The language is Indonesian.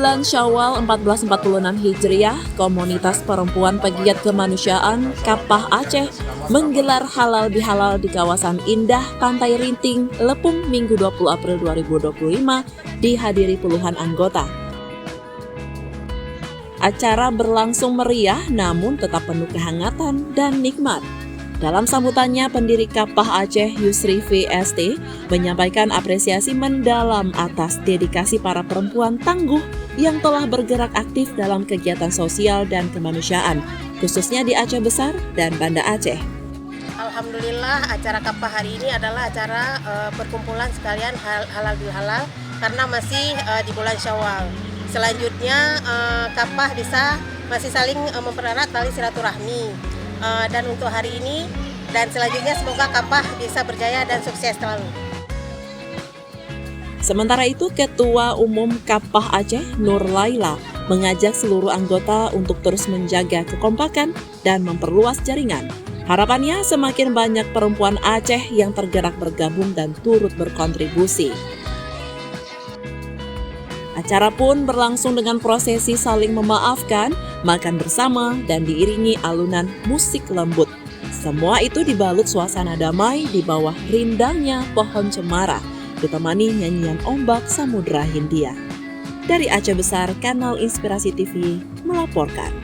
bulan Syawal 1446 Hijriah, komunitas perempuan pegiat kemanusiaan Kapah Aceh menggelar halal bihalal di kawasan indah Pantai Rinting, Lepung, Minggu 20 April 2025, dihadiri puluhan anggota. Acara berlangsung meriah namun tetap penuh kehangatan dan nikmat. Dalam sambutannya, pendiri Kapah Aceh Yusri VST menyampaikan apresiasi mendalam atas dedikasi para perempuan tangguh yang telah bergerak aktif dalam kegiatan sosial dan kemanusiaan, khususnya di Aceh Besar dan Banda Aceh. Alhamdulillah, acara Kapah hari ini adalah acara perkumpulan sekalian halal bihalal karena masih di bulan Syawal. Selanjutnya Kapah masih saling mempererat tali silaturahmi. Dan untuk hari ini dan selanjutnya semoga Kapah bisa berjaya dan sukses selalu. Sementara itu, Ketua Umum Kapah Aceh Nur Laila mengajak seluruh anggota untuk terus menjaga kekompakan dan memperluas jaringan. Harapannya semakin banyak perempuan Aceh yang tergerak bergabung dan turut berkontribusi. Acara pun berlangsung dengan prosesi saling memaafkan, makan bersama, dan diiringi alunan musik lembut. Semua itu dibalut suasana damai di bawah rindangnya pohon cemara, ditemani nyanyian ombak Samudra Hindia. Dari Aceh Besar, Kanal Inspirasi TV melaporkan.